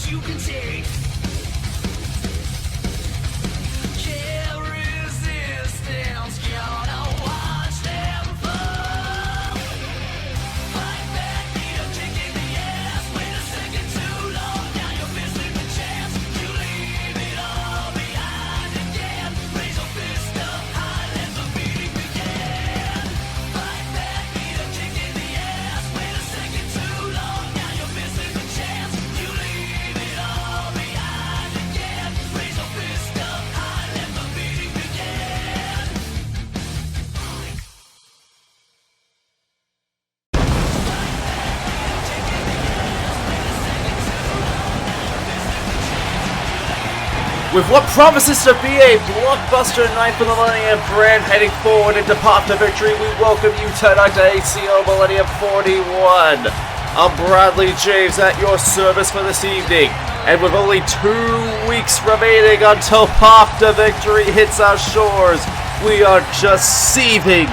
you can take. Can't resistance, gonna watch them fall. Fight back, need a kick in the ass. Wait a second too long, now you're missing the chance. You leave it all behind again. Raise your fist up high, let the beating begin. Fight back, need a kick in the ass. Wait a second too long, now you're missing the chance. You leave it all behind again. Raise your fist up high, let the beating begin. With what promises to be a blockbuster night for the Millennium brand heading forward into Path to Victory, we welcome you tonight to ACL Millennium 41. I'm Bradley James at your service for this evening, and with only 2 weeks remaining until Path to Victory hits our shores, we are just seething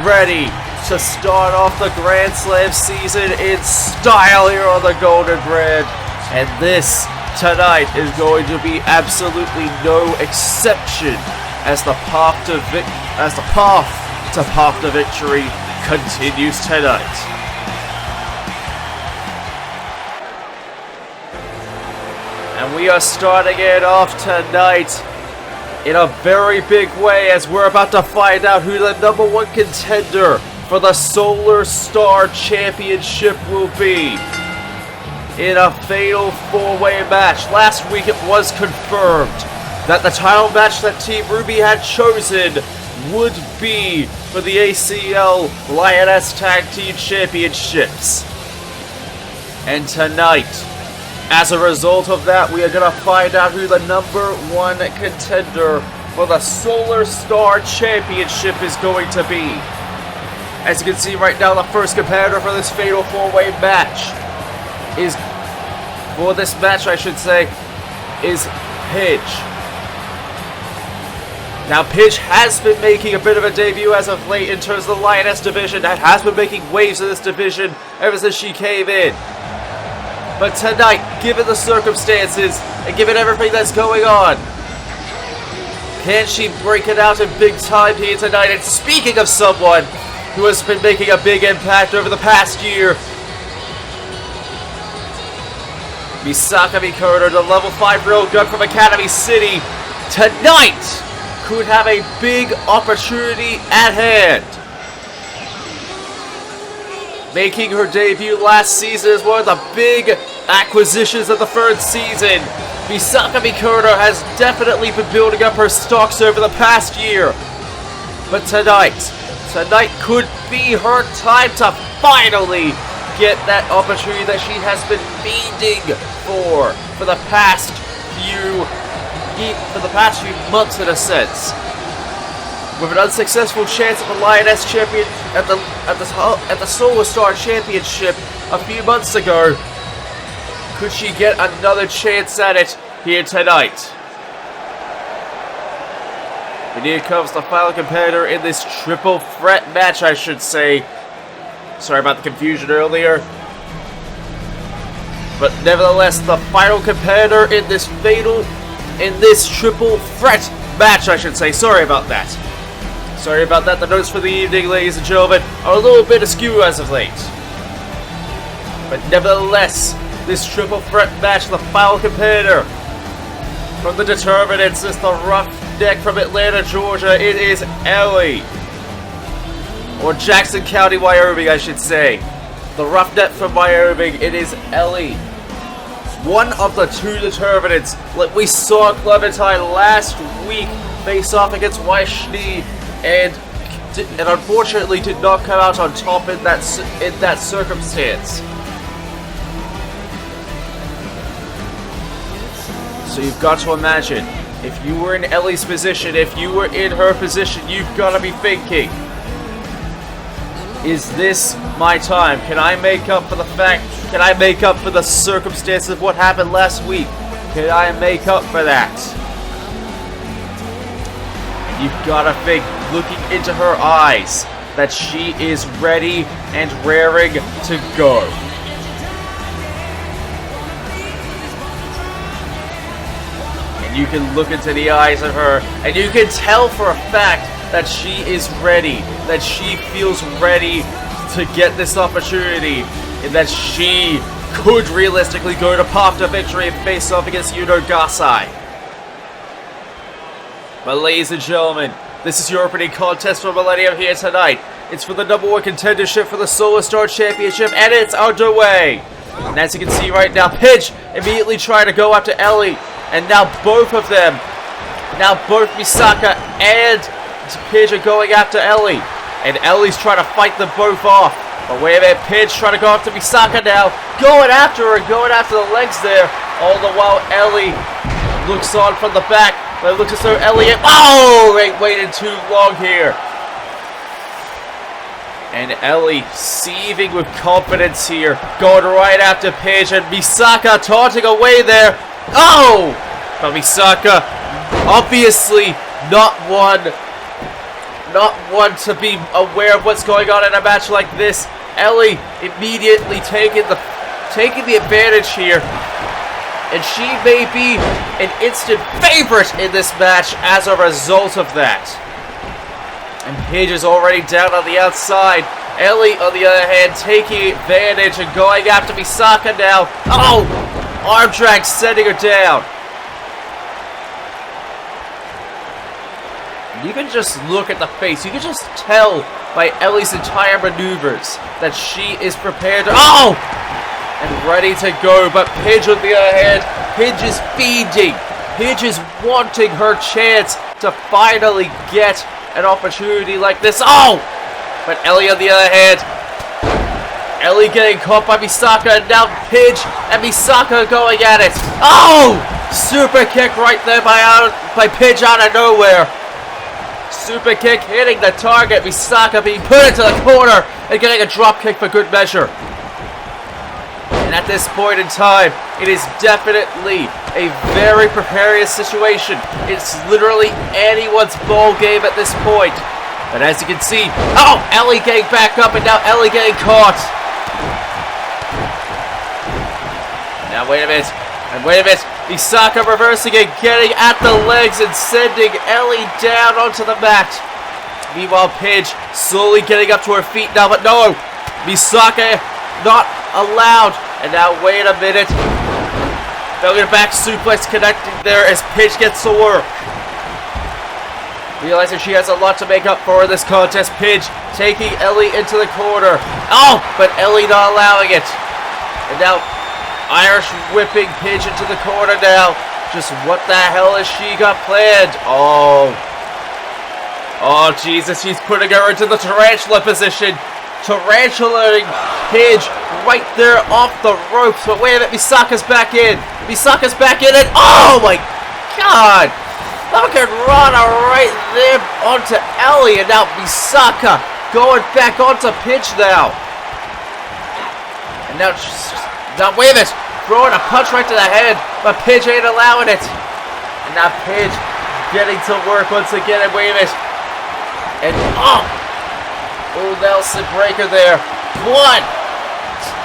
ready to start off the Grand Slam season in style here on the Golden Brand, and this tonight is going to be absolutely no exception as the path to Path to Victory continues tonight. And we are starting it off tonight in a very big way as we're about to find out who the #1 contender for the SolarStar Championship will be in a fatal 4-way match. Last week it was confirmed that the title match that Team Ruby had chosen would be for the ACL Lioness Tag Team Championships. And tonight, as a result of that, we are going to find out who the #1 contender for the SolarStar Championship is going to be. As you can see right now, the first competitor for this fatal 4-way match is Pidge. Now, Pidge has been making a bit of a debut as of late in terms of the Lioness Division, and has been making waves in this division ever since she came in. But tonight, given the circumstances, and given everything that's going on, can she break it out in big time here tonight? And speaking of someone who has been making a big impact over the past year, Misaka Mikoto, the level 5 real gun from Academy City, tonight could have a big opportunity at hand. Making her debut last season as one of the big acquisitions of the 3rd season, Misaka Mikoto has definitely been building up her stocks over the past year. But tonight could be her time to finally get that opportunity that she has been needing for the past few months, in a sense. With an unsuccessful chance at the Lioness Champion at the SolarStar Championship a few months ago, could she get another chance at it here tonight? And here comes the final competitor in this triple threat match, I should say. Sorry about the confusion earlier. But nevertheless, the final competitor in this triple threat match, I should say. Sorry about that. The notes for the evening, ladies and gentlemen, are a little bit askew as of late. But nevertheless, this triple threat match, the final competitor from the Determinants is the roughneck from Atlanta, Georgia. It is Ellie. Or Jackson County, Wyoming, I should say. The roughneck from Wyoming, it is Ellie. One of the 2 Determinants, like we saw Clementine last week face off against Waishni, and unfortunately did not come out on top in that circumstance. So you've got to imagine, if you were in Ellie's position, if you were in her position, you've got to be thinking, is this my time? Can I make up for the circumstances of what happened last week? Can I make up for that? You've got to think, looking into her eyes, that she is ready and raring to go. And you can look into the eyes of her, and you can tell for a fact that she is ready, that she feels ready to get this opportunity, and that she could realistically go to path to victory and face off against Yuno Gasai. But ladies and gentlemen, this is your opening contest for Millennium here tonight. It's for the -- 1 contendership for the SolarStar Championship, and it's underway. And as you can see right now, Pidge immediately trying to go after Ellie. And now both of them, both Misaka and Pidge are going after Ellie. And Ellie's trying to fight them both off. But wait a minute, Pidge trying to go after Misaka now. Going after her, going after the legs there. All the while Ellie looks on from the back. But it looks as though Ellie... Oh! They waited too long here. And Ellie seething with confidence here. Going right after Pidge. And Misaka taunting away there. Oh! But Misaka, obviously not one to be aware of what's going on in a match like this. Ellie immediately taking the advantage here. And she may be an instant favorite in this match as a result of that. And Pidge is already down on the outside. Ellie, on the other hand, taking advantage and going after Misaka now. Oh! Arm drag sending her down. You can just look at the face. You can just tell by Ellie's entire maneuvers that she is prepared to... Oh! And ready to go. But Pidge, on the other hand, Pidge is feeding. Pidge is wanting her chance to finally get an opportunity like this. Oh! But Ellie, on the other hand... Ellie getting caught by Misaka, and now Pidge and Misaka going at it. Oh! Super kick right there by Pidge out of nowhere. Super kick hitting the target. Misaka being put into the corner and getting a drop kick for good measure. And at this point in time, it is definitely a very precarious situation. It's literally anyone's ball game at this point. But as you can see, oh! Ellie getting back up, and now Ellie getting caught. Now wait a minute, Misaka reversing it, getting at the legs and sending Ellie down onto the mat. Meanwhile, Pidge slowly getting up to her feet now, but no, Misaka not allowed. And now wait a minute, belly to back suplex connecting there as Pidge gets to work. Realizing she has a lot to make up for in this contest, Pidge taking Ellie into the corner. Oh, but Ellie not allowing it. And now Irish whipping Pidge into the corner now. Just what the hell has she got planned? Oh, Jesus, she's putting her into the tarantula position. Tarantulaing Pidge right there off the ropes. But wait a minute, Misaka's back in. And oh my God! Fucking Rana right there onto Ellie. And now Misaka going back onto Pidge now. And now wait a minute, throwing a punch right to the head, but Pidge ain't allowing it. And now Pidge getting to work once again, and wait a minute. And oh, Nelson breaker there. One.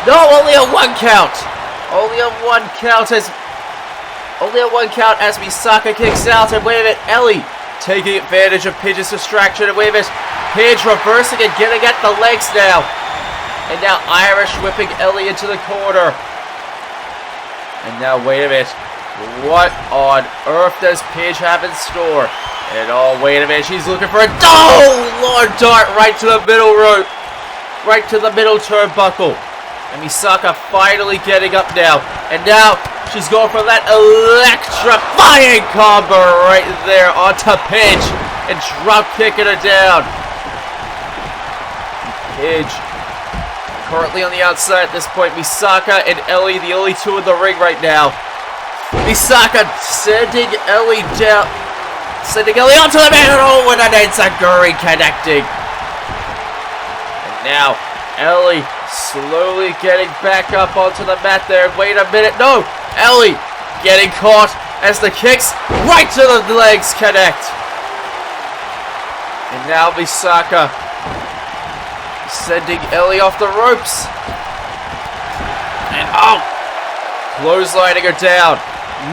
No, only a 1 count. Only a 1 count as Misaka kicks out. And wait a minute, Ellie taking advantage of Pidge's distraction. And wait a minute, Pidge reversing and getting at the legs now. And now Irish whipping Ellie into the corner. And now wait a minute. What on earth does Pidge have in store? And oh, wait a minute. She's looking for a... Oh, Lord Dart right to the middle rope. Right to the middle turnbuckle. And Misaka finally getting up now. And now she's going for that electrifying combo right there onto Pidge. And drop kicking her down. Pidge currently on the outside at this point. Misaka and Ellie, the only two in the ring right now. Misaka sending Ellie down. Sending Ellie onto the mat. Oh, and an enziguri connecting. And now Ellie slowly getting back up onto the mat there. Wait a minute. No. Ellie getting caught as the kicks right to the legs connect. And now Misaka sending Ellie off the ropes. And oh, clotheslining her down.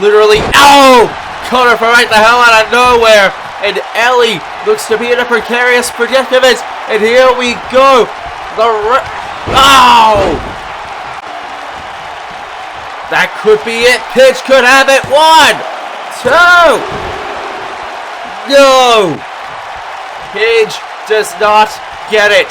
Literally, oh, Mikoto from right the hell out of nowhere. And Ellie looks to be in a precarious predicament. And here we go. Oh! That could be it. Pidge could have it. 1, 2. No. Pidge does not get it.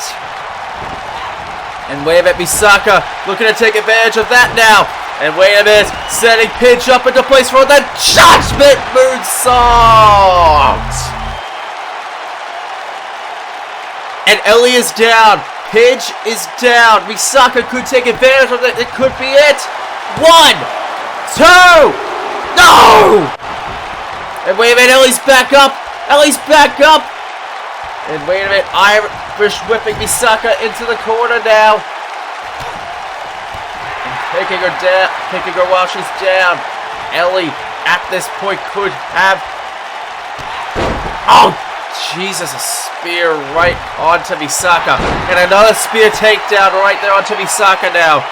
And wait a minute, Misaka looking to take advantage of that now. And wait a minute, setting Pidge up into place for the Judgment Moonsault! And Ellie is down. Pidge is down. Misaka could take advantage of it. It could be it. 1, 2. No! And wait a minute, Ellie's back up. Ellie's back up. And wait a minute, Irish whipping Misaka into the corner now. Picking her down, picking her while she's down. Ellie, at this point, could have... Oh, Jesus, a spear right onto Misaka. And another spear takedown right there onto Misaka now.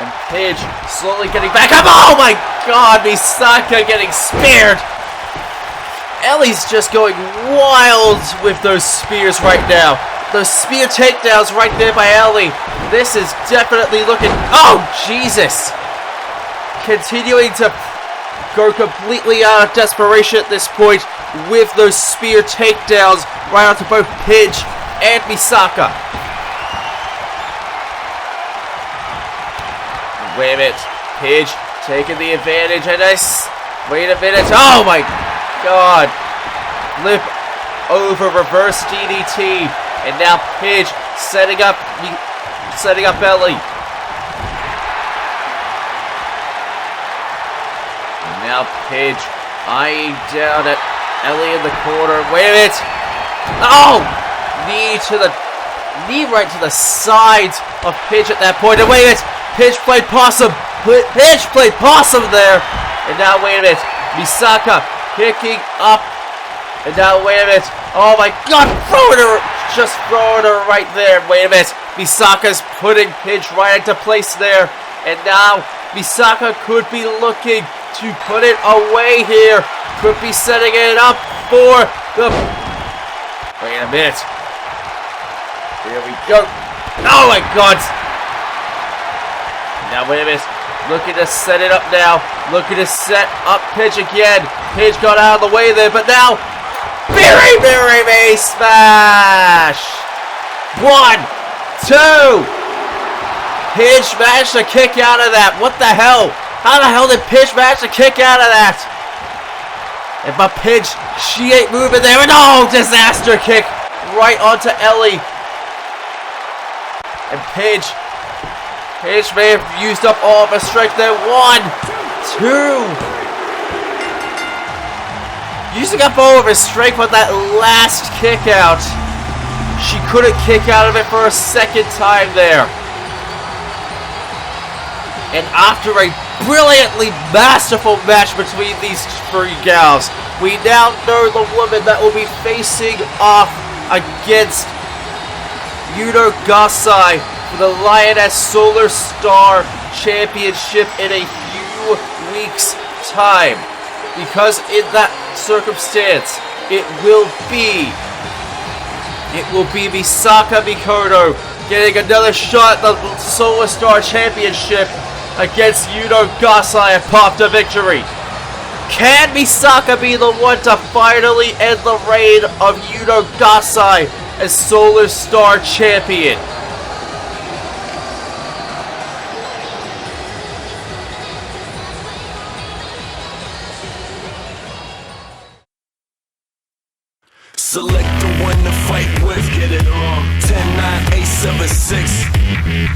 And Pidge slowly getting back up. Oh my God, Misaka getting speared. Ellie's just going wild with those spears right now. Those spear takedowns right there by Ellie. This is definitely looking... Oh, Jesus! Continuing to go completely out of desperation at this point with those spear takedowns right onto both Pidge and Misaka. Wait a minute. Pidge taking the advantage and wait a minute. Oh my God. Flip over reverse DDT. And now Pidge setting up Ellie. And now Pidge eyeing down at Ellie in the corner. Wait a minute. Oh! Knee right to the sides of Pidge at that point. And wait a minute. Pidge played possum. Pidge played possum there. And now wait a minute. Misaka picking up. And now wait a minute. Oh my God. Just throwing her right there. Wait a minute. Misaka's putting Pidge right into place there. And now Misaka could be looking to put it away here. Could be setting it up for the... Wait a minute. Here we go. Oh my God. Now wait a minute. Looking to set it up now. Looking to set up Pidge again. Pidge got out of the way there, but now... Very smash! 1, 2. Pidge managed to kick out of that. What the hell? How the hell did Pidge manage to kick out of that? And but Pidge, she ain't moving there. And oh, disaster kick right onto Ellie. And Pidge may have used up all of her strength there. 1, 2. Using up all of his strength with that last kick out. She couldn't kick out of it for a second time there. And after a brilliantly masterful match between these three gals, we now know the woman that will be facing off against Yuno Gasai for the Lioness SolarStar Championship in a few weeks' time. Because in that circumstance, it will be Misaka Mikoto getting another shot at the SolarStar Championship against Yuno Gasai and pop to victory. Can Misaka be the one to finally end the reign of Yuno Gasai as SolarStar Champion? Select the one to fight with, get it on. 10, 9, 8, 7, 6.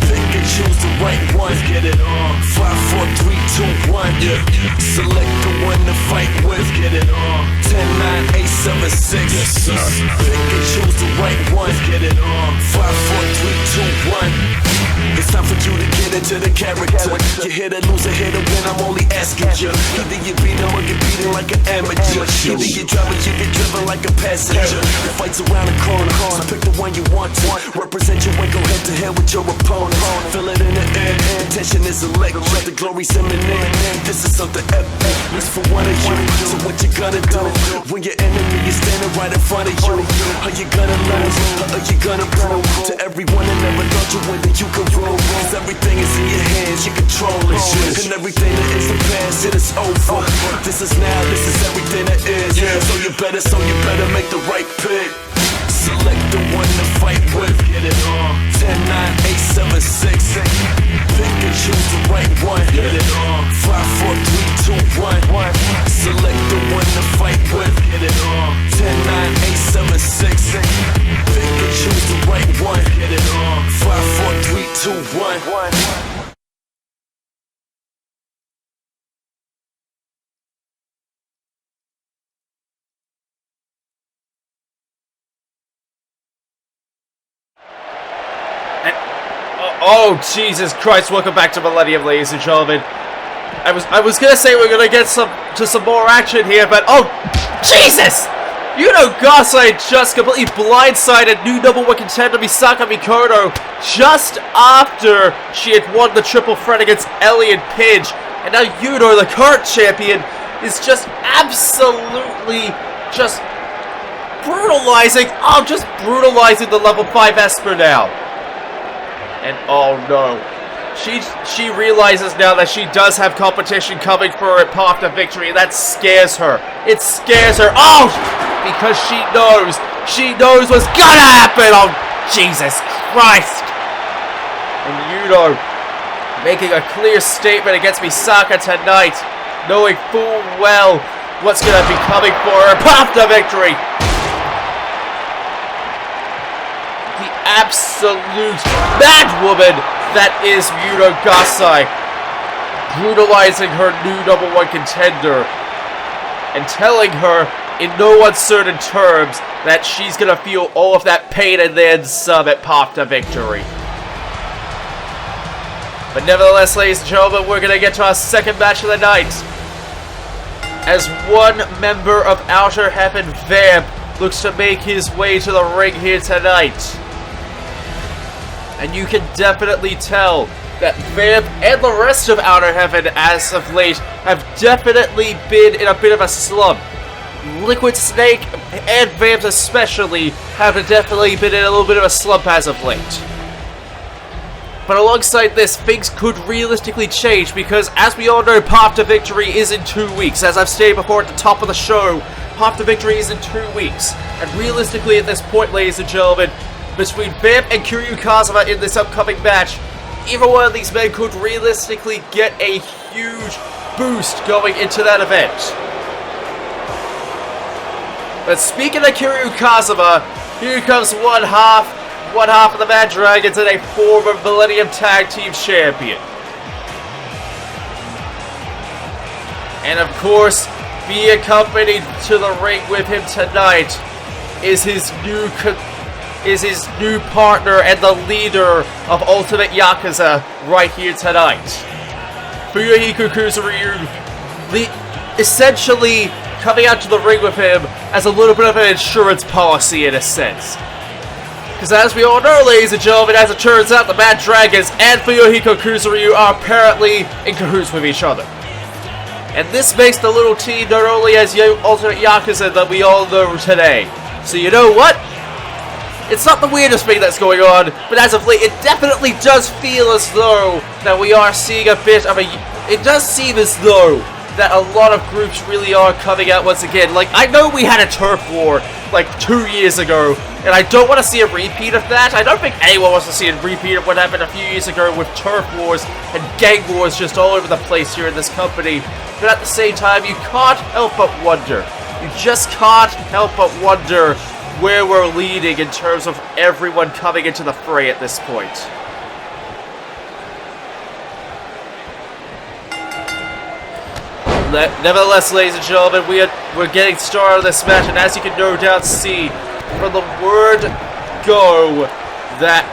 Pick and choose the right one, get it on. 5, 4, 3, 2, 1. Yeah. Select the one to fight with, get it on. 10, 9, 8, 7, 6. Yes, sir. Pick and choose the right one, get it on. 5, 4, 3, 2, 1. It's time for you to get into the character. You hit a loser, hit a win, I'm only asking you. Either you beat him or get beaten like an amateur. Either you drive or you get driven like a passenger. The fight's around the corner, so pick the one you want to. Represent your way, go ahead to hell with your opponent. Feel it in the air, tension is electric, the glory's imminent. This is something epic, least for one of you. So what you gonna do when your enemy is standing right in front of you? Are you gonna lose, or are you gonna prove to everyone that never thought you win that you can rule? Cause everything is in your hands, you control it. And everything that is the past, it is over. This is now, this is everything that is. So you better make the right pick. Select the one to fight with. Get it on. 10, 9, 8, 7, 6. Pick and choose the right one. Get it on. 5, 4, 3, 2, 1. Select the one to fight with. Get it on. 10, 9, 8, 7, 6. Pick and choose the right one. Get it on. 5, 4, 3, 2, 1. Oh, Jesus Christ, welcome back to Millennium, ladies and gentlemen. I was gonna say we're gonna get some more action here, but oh, Jesus! Yuno Gasai just completely blindsided new #1 contender Misaka Mikoto just after she had won the triple threat against Ellie and Pidge. And now Yuno, the current champion, is just absolutely just brutalizing the level 5 Esper now. And oh no, she realizes now that she does have competition coming for her path to victory, and that scares her. It scares her. Oh, because she knows what's gonna happen. Oh, Jesus Christ! And Yuno making a clear statement against Misaka tonight, knowing full well what's gonna be coming for her path to victory. Absolute mad woman that is Yuno Gasai, brutalizing her new #1 contender and telling her in no uncertain terms that she's gonna feel all of that pain and then some at path to victory. But nevertheless, ladies and gentlemen, we're gonna get to our second match of the night, as one member of Outer Heaven, Vamp, looks to make his way to the ring here tonight. And you can definitely tell that Vamp and the rest of Outer Heaven as of late have definitely been in a bit of a slump. Liquid Snake and Vamp especially have definitely been in a little bit of a slump as of late. But alongside this, things could realistically change because, as we all know, Path to Victory is in 2 weeks. As I've stated before at the top of the show, Path to Victory is in 2 weeks. And realistically at this point, ladies and gentlemen, between Vamp and Kiriyu Kazuma in this upcoming match, either one of these men could realistically get a huge boost going into that event. But speaking of Kiriyu Kazuma, here comes one half of the Mad Dragons and a former Millennium Tag Team Champion. And of course, be accompanied to the ring with him tonight is his new partner and the leader of Ultimate Yakuza right here tonight. Fuyuhiko Kuzuryu, essentially coming out to the ring with him as a little bit of an insurance policy in a sense. Because as we all know, ladies and gentlemen, as it turns out, the Mad Dragons and Fuyuhiko Kuzuryu are apparently in cahoots with each other. And this makes the little team not only as Ultimate Yakuza that we all know today. So you know what? It's not the weirdest thing that's going on, but as of late, it definitely does feel as though that we are seeing a bit of a... It does seem as though that a lot of groups really are coming out once again. Like, I know we had a turf war, like, 2 years ago, and I don't want to see a repeat of that. I don't think anyone wants to see a repeat of what happened a few years ago with turf wars and gang wars just all over the place here in this company. But at the same time, you can't help but wonder. You just can't help but wonder where we're leading in terms of everyone coming into the fray at this point. Nevertheless, ladies and gentlemen, we're getting started on this match, and as you can no doubt see from the word go, that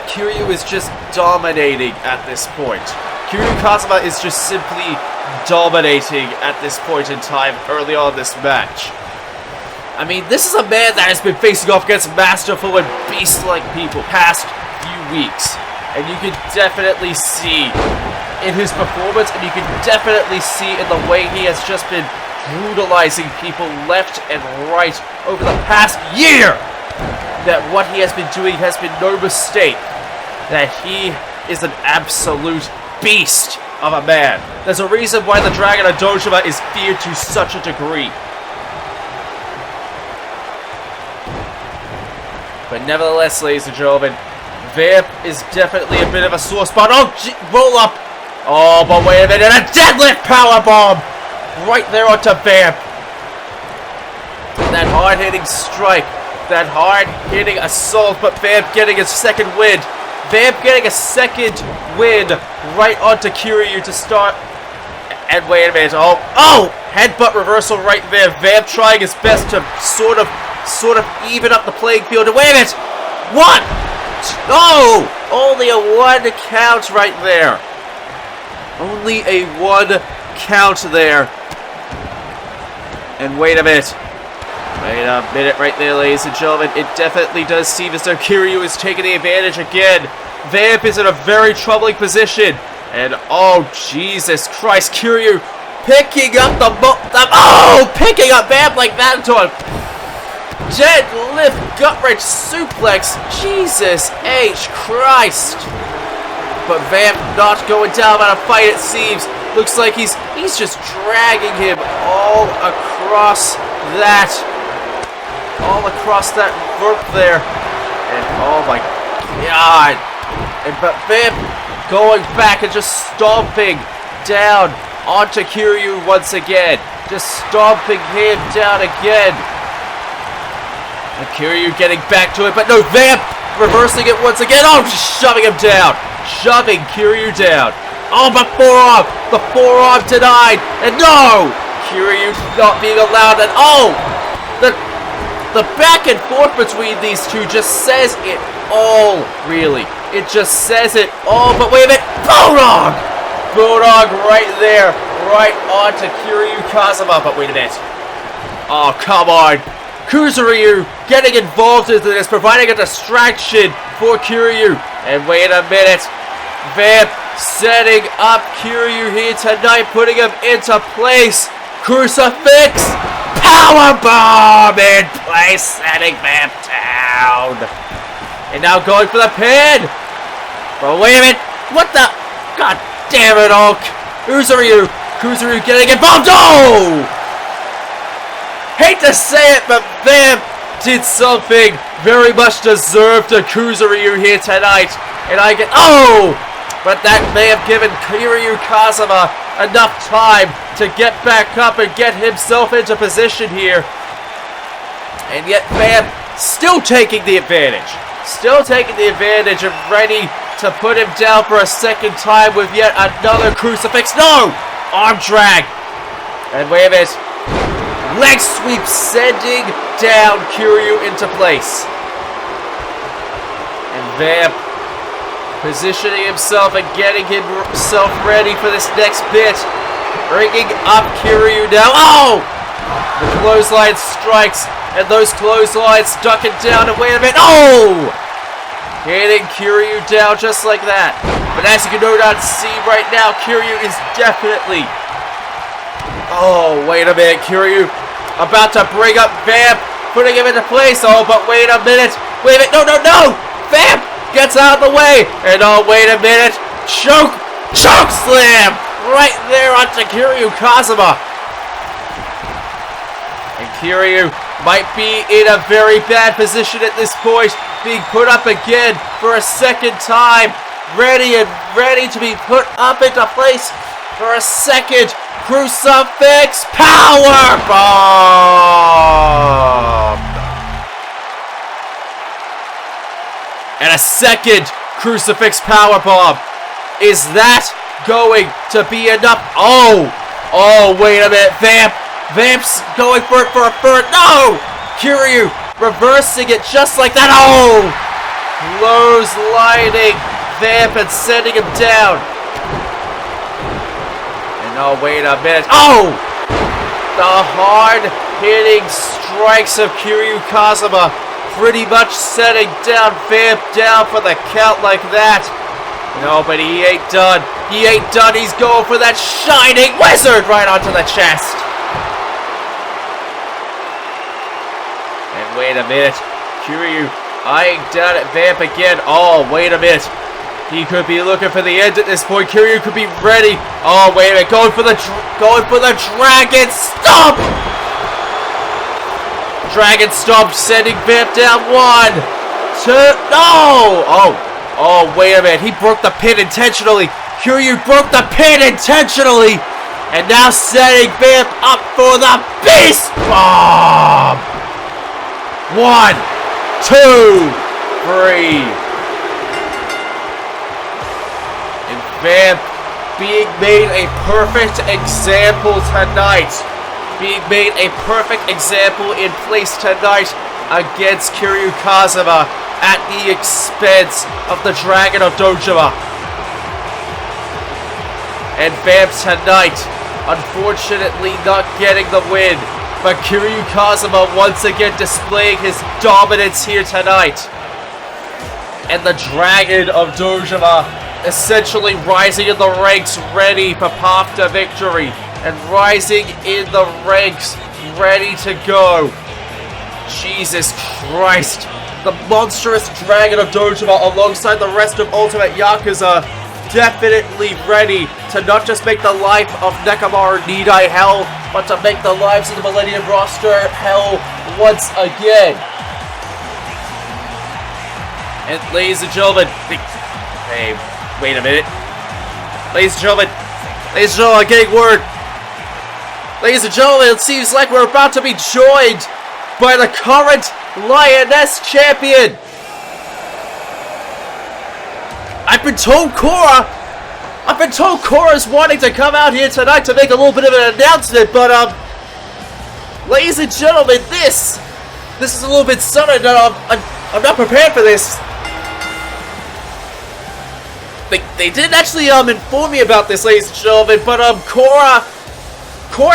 Kiriyu is just dominating at this point. Kiriyu Kazuma is just simply dominating at this point in time early on in this match. I mean, this is a man that has been facing off against masterful and beast-like people past few weeks. And you can definitely see in his performance, and you can definitely see in the way he has just been brutalizing people left and right over the past year, that what he has been doing has been no mistake. That he is an absolute beast of a man. There's a reason why the Dragon of Dojima is feared to such a degree. But nevertheless, ladies and gentlemen, Vamp is definitely a bit of a sore spot. Oh, roll up! Oh, but wait a minute, a deadlift powerbomb! Right there onto Vamp. That hard-hitting strike, that hard-hitting assault, but Vamp getting his second win. Vamp getting a second win right onto Kiriyu to start. And wait a minute, oh! Headbutt reversal right there. Vamp trying his best to sort of even up the playing field. And wait a minute! One! No! Only a 1 count right there. Only a 1 count there. And wait a minute. Wait a minute right there, ladies and gentlemen. It definitely does seem as though Kiriyu is taking the advantage again. Vamp is in a very troubling position. And oh, Jesus Christ, Kiriyu picking up picking up Vamp like that into a deadlift gut-wrench suplex. Jesus H. Christ. But Vamp not going down on a fight, it seems. Looks like he's just dragging him all across that rope there. And oh my God. But Vamp going back and just stomping down onto Kiriyu once again. Just stomping him down again. And Kiriyu getting back to it, but no, Vamp reversing it once again. Oh, just shoving him down. Shoving Kiriyu down. Oh, but forearm. The forearm denied. And no! Kiriyu not being allowed. And oh! The back and forth between these two just says it all, really. It just says it all. But wait a minute. Bulldog! Bulldog right there. Right onto Kiriyu Kazuma. But wait a minute. Oh, come on. Kuzuryu getting involved into this, providing a distraction for Kiriyu. And wait a minute. Vamp setting up Kiriyu here tonight, putting him into place. Crucifix! Powerbomb in place, setting Vamp down. And now going for the pin. But wait a minute. What the? God damn it all. Kuzuryu getting involved. Oh! Hate to say it, but Vamp did something very much deserved to Kuzuryu here tonight. And I get, oh! But that may have given Kiriyu Kazuma enough time to get back up and get himself into position here. And yet Vamp still taking the advantage. Still taking the advantage and ready to put him down for a second time with yet another crucifix. No! Arm drag. And wait a minute. Leg sweep sending down Kiriyu into place. And Vamp positioning himself and getting himself ready for this next bit. Bringing up Kiriyu now. Oh! The clothesline strikes, and those clotheslines ducking down, and wait a minute. Oh! Hitting Kiriyu down just like that. But as you can no doubt see right now, Kiriyu is definitely... Oh, wait a minute. Kiriyu about to bring up Vamp, putting him into place. Oh, but wait a minute. Wait a minute. No, no, no! Vamp gets out of the way. And oh, wait a minute. Choke slam! Right there onto Kiriyu Kazuma. And Kiriyu might be in a very bad position at this point, being put up again for a second time. Ready to be put up into place for a second. Crucifix power bomb. And a second crucifix power bomb. Is that going to be enough? Oh, wait a minute. Vamp's going for it for a third. No! Kiriyu reversing it just like that. Oh! Clotheslining Vamp and sending him down. And oh, wait a minute. Oh! The hard hitting strikes of Kiriyu Kazuma, pretty much setting down Vamp down for the count like that. No, but he ain't done. He ain't done. He's going for that shining wizard right onto the chest. And wait a minute. Kiriyu eyeing down at Vamp again. Oh, wait a minute. He could be looking for the end at this point. Kiriyu could be ready. Oh, wait a minute. Going for the Dragon Stomp. Dragon Stomp sending Vamp down. 1, 2. No! Oh, wait a minute. He broke the pin intentionally. Kiriyu broke the pin intentionally. And now setting Vamp up for the Beast Bomb. 1, 2, 3. And Vamp being made a perfect example tonight. Being made a perfect example in place tonight against Kiriyu Kazuma at the expense of the Dragon of Dojima. And Vamp tonight, unfortunately not getting the win, but Kiriyu Kazuma once again displaying his dominance here tonight. And the Dragon of Dojima essentially rising in the ranks ready for path to victory. And rising in the ranks ready to go. Jesus Christ. The monstrous Dragon of Dojima alongside the rest of Ultimate Yakuza definitely ready to not just make the life of Nekomaru Nidai hell, but to make the lives of the Millennium roster hell once again. And ladies and gentlemen, hey, wait a minute. Ladies and gentlemen, I'm getting word. Ladies and gentlemen, it seems like we're about to be joined by the current Lioness champion. I've been told Cora's wanting to come out here tonight to make a little bit of an announcement, but ladies and gentlemen, this is a little bit sudden. I'm not prepared for this. They didn't actually inform me about this, ladies and gentlemen, but Cora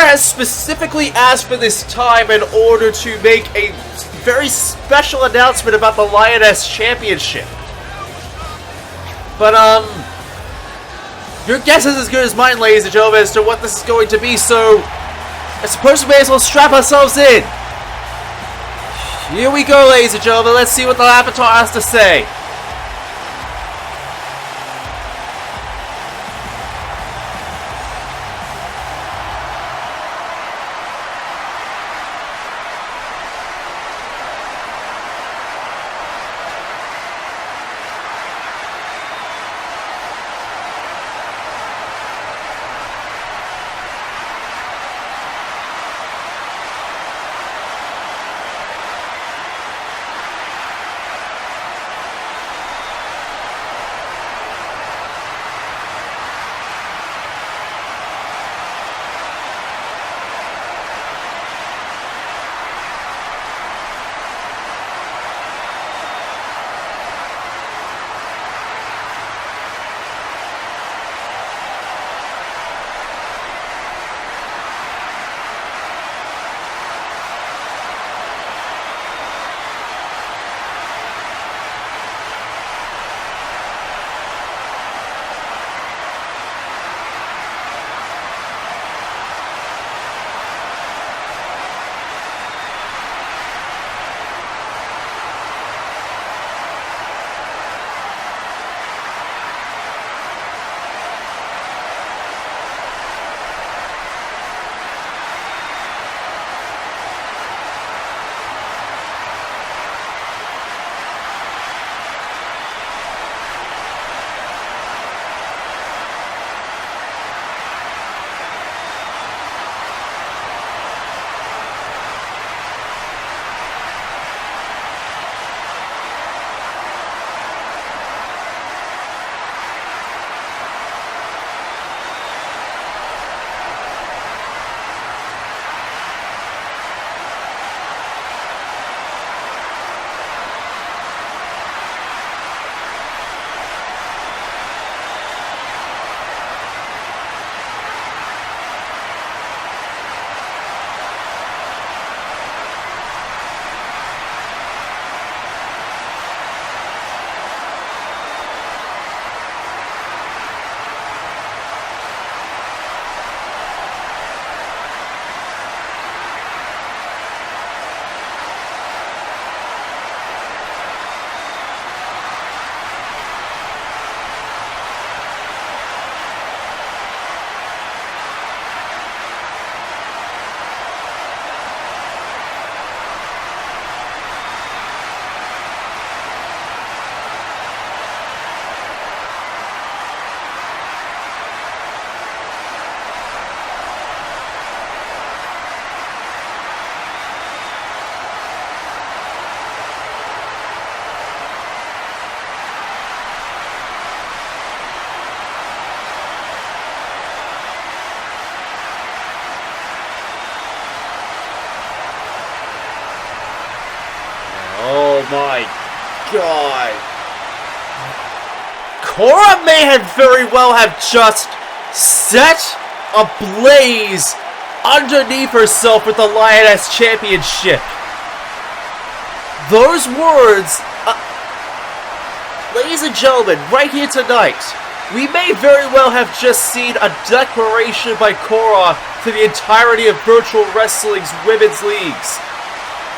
has specifically asked for this time in order to make a very special announcement about the Lioness Championship. But, your guess is as good as mine, ladies and gentlemen, as to what this is going to be, so I suppose we may as well strap ourselves in. Here we go, ladies and gentlemen. Let's see what the Avatar has to say. god. Korra may have very well have just set ablaze underneath herself with the Lioness Championship. Those words, ladies and gentlemen, right here tonight, we may very well have just seen a declaration by Korra to the entirety of Virtual Wrestling's women's leagues.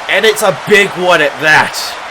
And it's a big one at that.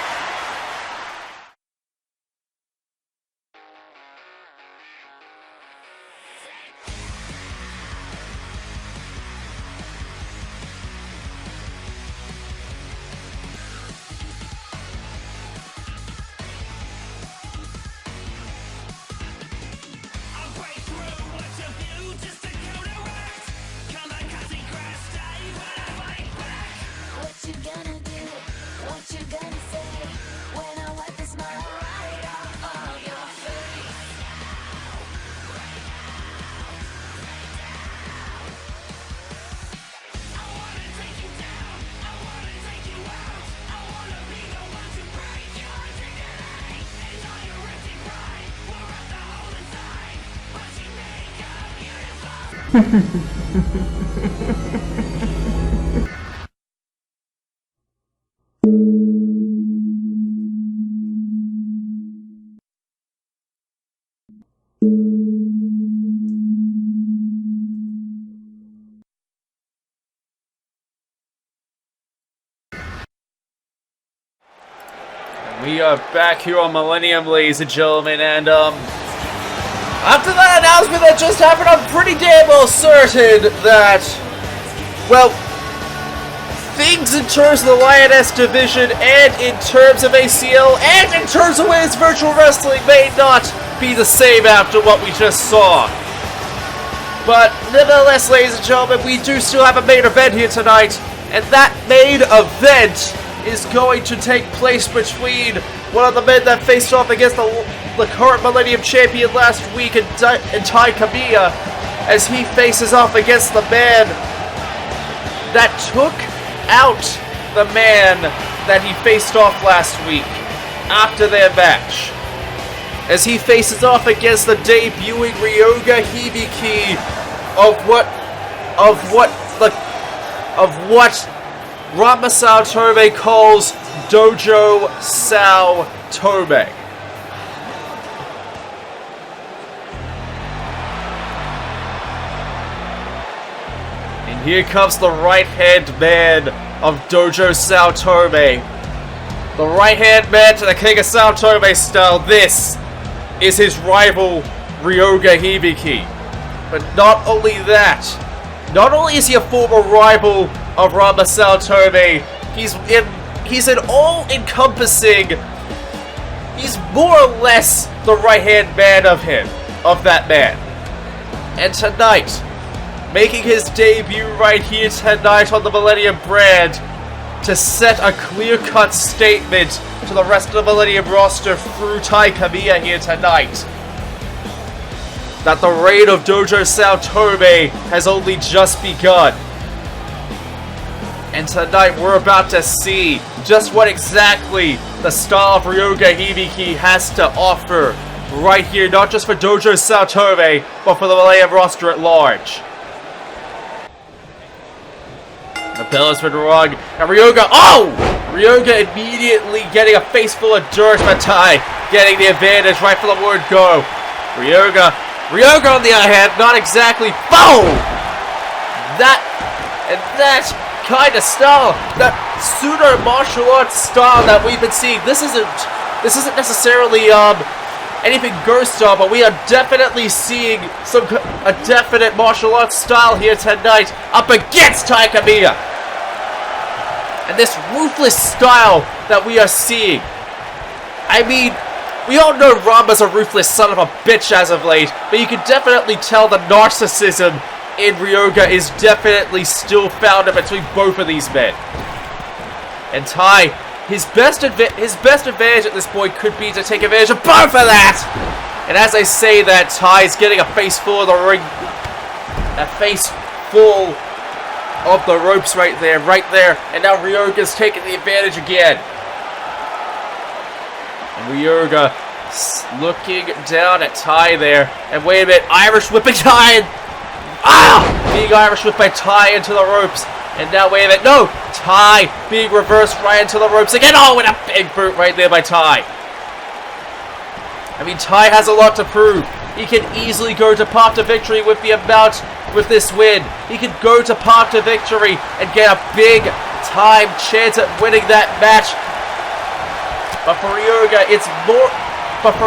We are back here on Millennium, ladies and gentlemen, and after that announcement that just happened, I'm pretty damn well certain that, well, things in terms of the Lioness Division and in terms of ACL and in terms of women's virtual wrestling may not be the same after what we just saw. But nevertheless, ladies and gentlemen, we do still have a main event here tonight, and that main event is going to take place between one of the men that faced off against the current Millennium Champion last week in Tai Kamiya, as he faces off against the man that took out the man that he faced off last week after their match, as he faces off against the debuting Ryoga Hibiki of what Ranma Saotome calls Dojo Saotome. And here comes the right-hand man of Dojo Saotome. The right-hand man to the King of Saotome style. This is his rival, Ryoga Hibiki. But not only that, not only is he a former rival of Ranma Saotome, he's an all-encompassing, he's more or less the right-hand man of that man. And tonight, making his debut right here tonight on the Millennium brand, to set a clear-cut statement to the rest of the Millennium roster through Tai Kamiya here tonight, that the reign of Dojo Saotome has only just begun. And tonight we're about to see just what exactly the style of Ryoga Hibiki has to offer right here, not just for Dojo Saotome, but for the Millennium roster at large. The bell has been rung, and Ryoga immediately getting a face full of dirt, but Tai getting the advantage right from the word go. Ryoga on the other hand, not exactly, boom! That kind of style, that pseudo martial arts style that we've been seeing, this isn't necessarily anything ghost style, but we are definitely seeing a definite martial arts style here tonight up against Tai Kamiya. And this ruthless style that we are seeing, I mean, we all know Ranma's a ruthless son of a bitch as of late, but you can definitely tell the narcissism in Ryoga is definitely still found in between both of these men. And Tai, his best advantage at this point could be to take advantage of both of that! And as I say that, Tai's getting a face full of the ring, a face full of the ropes right there, and now Ryoga's taking the advantage again. And Ryoga looking down at Tai there. And wait a minute, Irish whipping Tai. Being Irish whipped by Tai into the ropes. And now wait a minute, no! Tai being reversed right into the ropes again. Oh, and a big boot right there by Tai. I mean, Tai has a lot to prove. He can easily go to path to victory with this win. He can go to path to victory and get a big time chance at winning that match. But for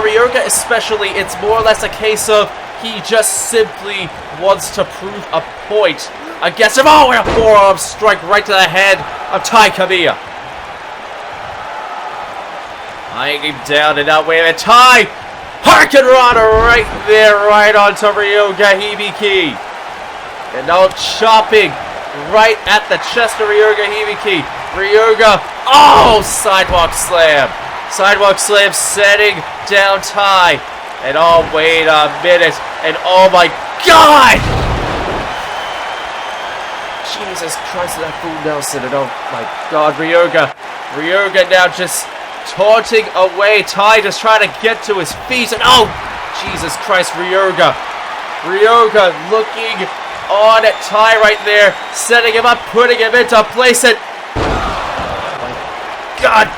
Ryoga, especially, it's more or less a case of he just simply wants to prove a point against him. Oh, and a forearm strike right to the head of Tai Kamiya. Eyeing him down, and now wait a minute, Tai! Hurricane Rana right there, right onto Ryoga Hibiki. And now chopping right at the chest of Ryoga Hibiki. Ryoga, oh, sidewalk slam. Sidewalk slam setting down Tai. And oh, wait a minute. And oh my God! Jesus Christ, that fool Nelson. And oh my God, Ryoga now just taunting away. Tai just trying to get to his feet. And oh, Jesus Christ, Ryoga looking on at Tai right there, setting him up, putting him into place. And oh my God,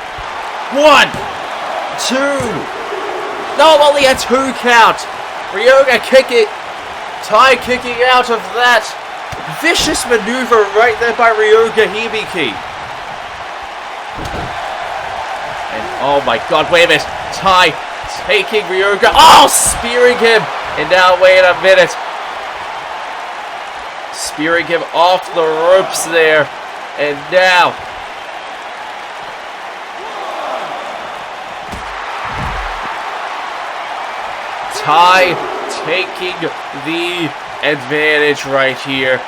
1, 2. No, only a 2 count. Ryoga kicking, Tai kicking out of that vicious maneuver right there by Ryoga Hibiki. And oh my God, wait a minute. Tai taking Ryoga. Oh, spearing him. And now wait a minute. Spearing him off the ropes there. And now Tai taking the advantage right here.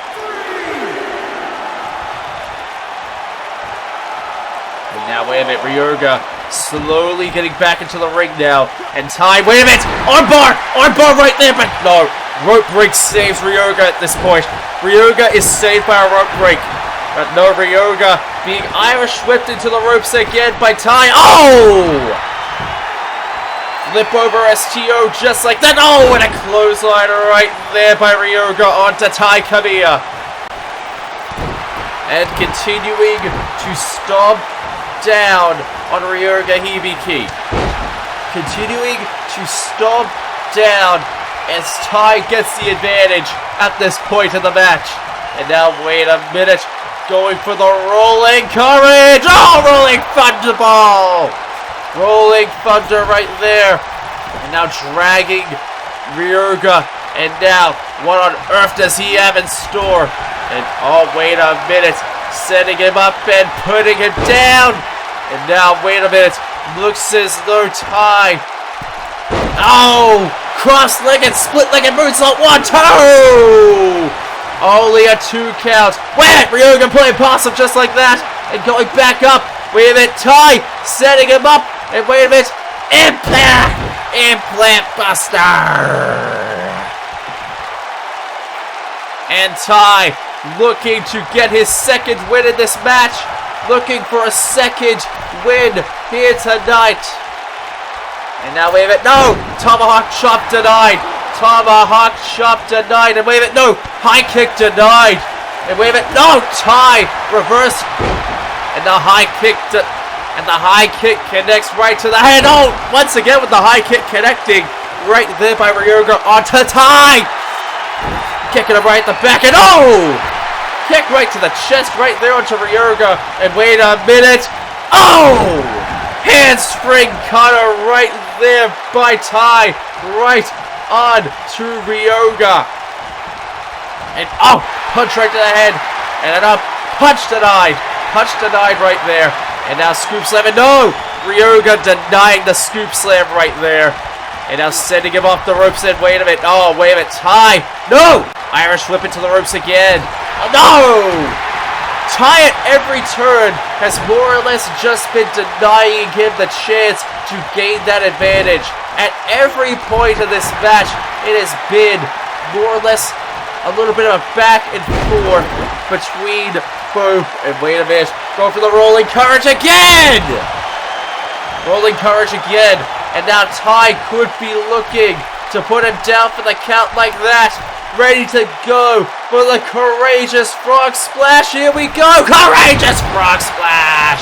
And now wait a minute, Ryoga slowly getting back into the ring now. And Tai, wait a minute! Armbar right there, but no. Rope break saves Ryoga at this point. Ryoga is saved by a rope break. But no, Ryoga being Irish whipped into the ropes again by Tai. Oh! Flip over STO just like that. Oh, and a clothesline right there by Ryoga onto Tai Kamiya. And continuing to stomp down on Ryoga Hibiki. Continuing to stomp down as Tai gets the advantage at this point of the match. And now, wait a minute. Going for the rolling courage. Oh, rolling thunderball. Rolling thunder right there. And now dragging Ryoga. And now, what on earth does he have in store? And oh, wait a minute. Setting him up and putting him down. And now, wait a minute. Looks as though Tai. Oh! Cross-legged, split-legged moonsault. 1, 2! Only a 2 count. Wait! Ryoga playing possum just like that. And going back up. Wait a minute. Tai setting him up. And wait a minute. Impact! Implant Buster! And Tai looking to get his second win in this match. Looking for a second win here tonight. And now, wait a minute, no! Tomahawk chop denied. Tomahawk chop denied. And wait a minute, no! High kick denied. And wait a minute, no! Tai reverse. And the high kick connects right to the head. Oh! Once again with the high kick connecting right there by Ryoga onto Tai. Kicking him right at the back. And oh! Kick right to the chest right there onto Ryoga. And wait a minute. Oh! Handspring cutter right there by Tai. Right on to Ryoga. And oh! Punch right to the head. And up. Punch denied. Punch denied right there. And now scoop slam. And no! Ryoga denying the scoop slam right there. And now sending him off the ropes. And wait a minute. Oh, wait a minute. Tai. No! Irish whip into the ropes again. Oh, no! Tai at every turn has more or less just been denying him the chance to gain that advantage. At every point of this match, it has been more or less a little bit of a back and forth between both. And wait a minute, go for the rolling courage again! Rolling courage again. And now Tai could be looking to put him down for the count like that. Ready to go for the courageous frog splash. Here we go. Courageous frog splash.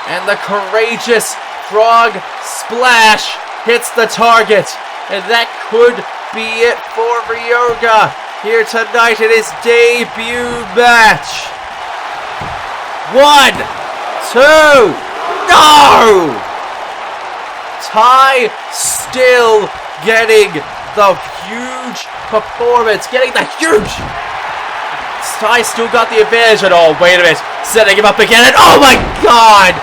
And the courageous frog splash hits the target. And that could be it for Ryoga here tonight in his debut match. 1, 2, no! Tai still getting the huge performance, Tai still got the advantage at all. Wait a minute, setting him up again, and oh my god!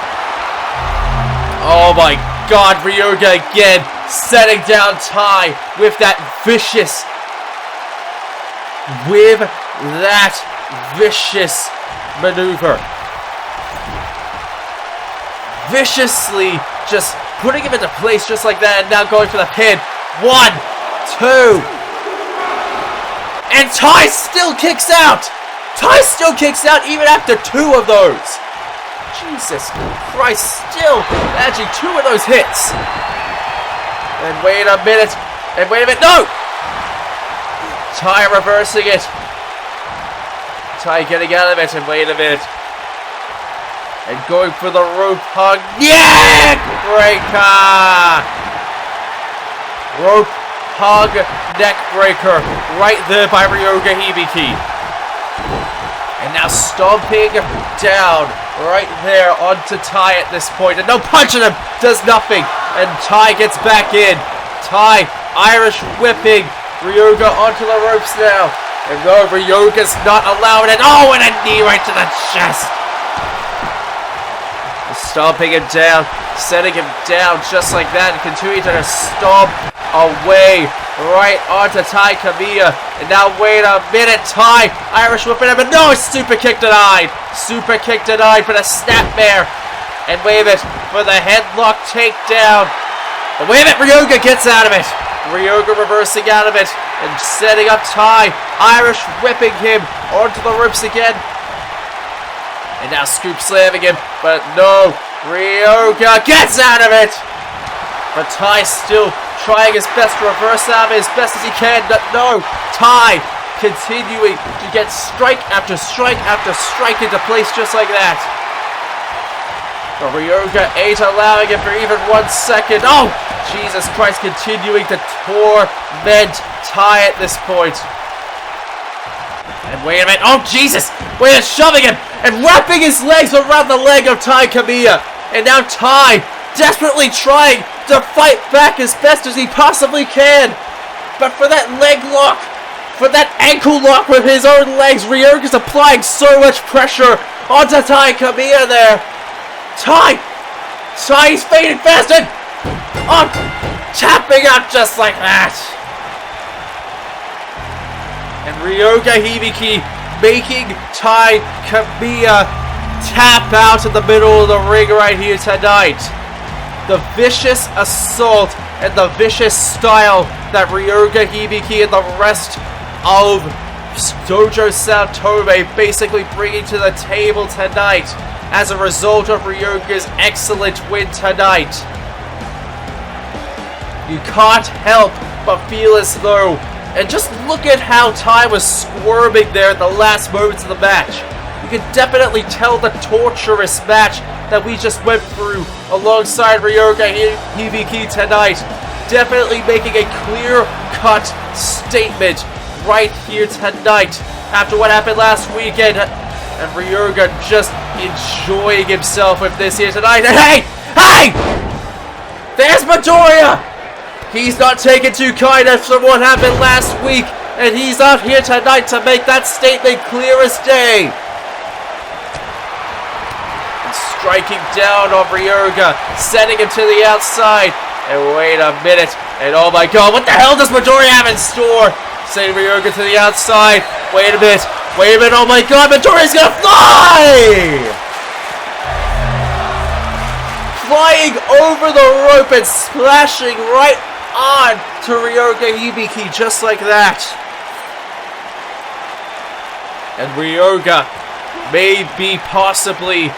Oh my god, Ryoga again, setting down Tai with that vicious maneuver. Viciously just putting him into place just like that, and now going for the pin. 1, 2. And Tai still kicks out! Even after 2 of those! Jesus Christ, still managing 2 of those hits! And wait a minute, no! Tai reversing it. Tai getting out of it, and wait a minute. And going for the rope hug. Neck breaker! Rope hug neck breaker. Right there by Ryoga Hibiki. And now stomping down right there onto Tai at this point. And no punching him does nothing. And Tai gets back in. Tai Irish whipping Ryoga onto the ropes now. And no, Ryoga's not allowing it. Oh, and a knee right to the chest. Stomping him down, setting him down just like that, and continuing to stomp away right onto Tai Kamiya. And now wait a minute, Tai Irish whipping him, and no, super kick denied, but a snapmare. And wait a minute for the headlock takedown. But wait a minute, Ryoga gets out of it. Ryoga reversing out of it and setting up Tai Irish whipping him onto the ropes again. And now scoop slamming him, but no, Ryoga gets out of it! But Tai still trying his best to reverse out of it as best as he can, but no, Tai continuing to get strike after strike after strike into place just like that. But Ryoga ain't allowing it for even 1 second. Oh, Jesus Christ, continuing to torment Tai at this point. And wait a minute, oh Jesus, wait a minute, shoving him and wrapping his legs around the leg of Tai Kamiya. And now Tai desperately trying to fight back as best as he possibly can. But for that leg lock, for that ankle lock with his own legs, Ryoga's applying so much pressure onto Tai Kamiya there. Tai's fading fast and tapping out just like that. And Ryoga Hibiki making Tai Kamiya tap out in the middle of the ring right here tonight. The vicious assault and the vicious style that Ryoga Hibiki and the rest of Dojo Saotome basically bringing to the table tonight as a result of Ryoga's excellent win tonight. You can't help but feel as though, and just look at how Tai was squirming there at the last moments of the match. You can definitely tell the torturous match that we just went through alongside Ryoga Hibiki tonight. Definitely making a clear-cut statement right here tonight after what happened last weekend. And Ryoga just enjoying himself with this here tonight. And hey! There's Midoriya! He's not taking too kindly from what happened last week, and he's out here tonight to make that statement clear as day. And striking down on Ryoga, sending him to the outside. And wait a minute, and oh my god, what the hell does Midoriya have in store? Sending Ryoga to the outside. Wait a minute, oh my god, Midoriya's gonna fly! Flying over the rope and splashing right on to Ryoga Hibiki just like that. And Ryoga may be possibly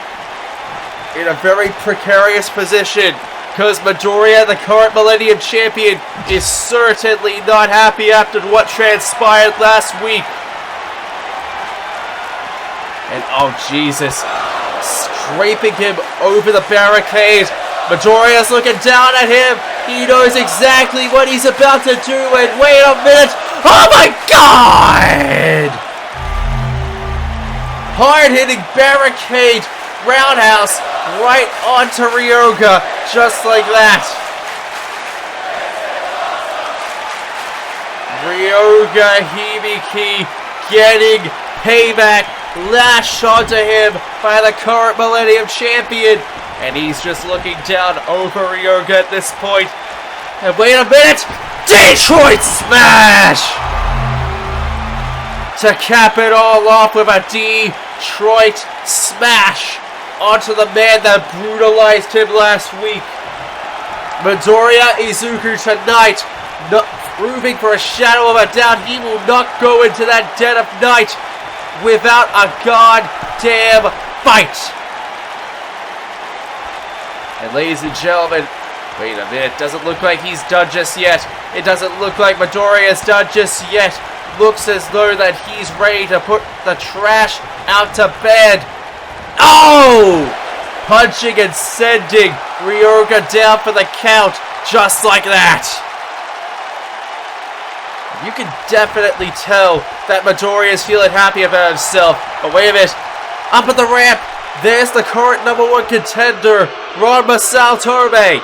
in a very precarious position, because Midoriya, the current Millennium Champion, is certainly not happy after what transpired last week. And oh Jesus, scraping him over the barricade. Midoriya's looking down at him. He knows exactly what he's about to do, and wait a minute. Oh my God! Hard-hitting barricade, roundhouse, right onto Ryoga, just like that. Ryoga Hibiki getting payback, lashed onto him by the current Millennium Champion. And he's just looking down over Ryoga at this point. And wait a minute! Detroit Smash! To cap it all off with a Detroit Smash onto the man that brutalized him last week. Midoriya Izuku tonight, proving for a shadow of a doubt he will not go into that dead of night without a goddamn fight. And ladies and gentlemen, wait a minute, doesn't look like he's done just yet. It doesn't look like Midoriya's done just yet. Looks as though that he's ready to put the trash out to bed. Oh! Punching and sending Ryoga down for the count, just like that. You can definitely tell that Midoriya is feeling happy about himself. But wait a minute, up at the ramp, there's the current #1 contender, Ryoga Saotome.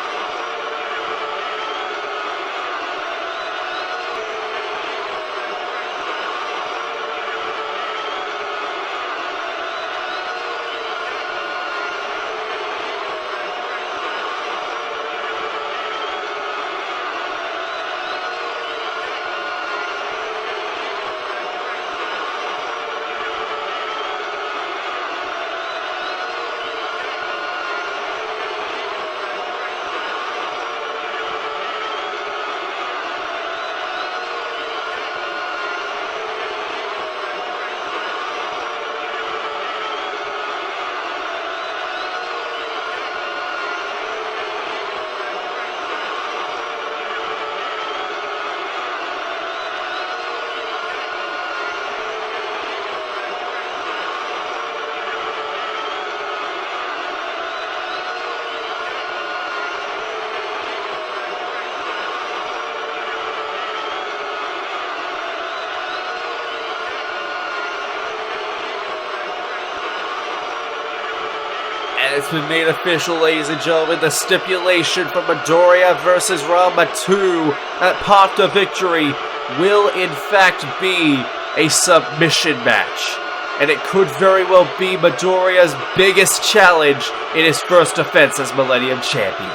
It's been made official, ladies and gentlemen. The stipulation for Midoriya versus Ranma 2 at Path to Victory will in fact be a submission match. And it could very well be Midoriya's biggest challenge in his first defense as Millennium Champion.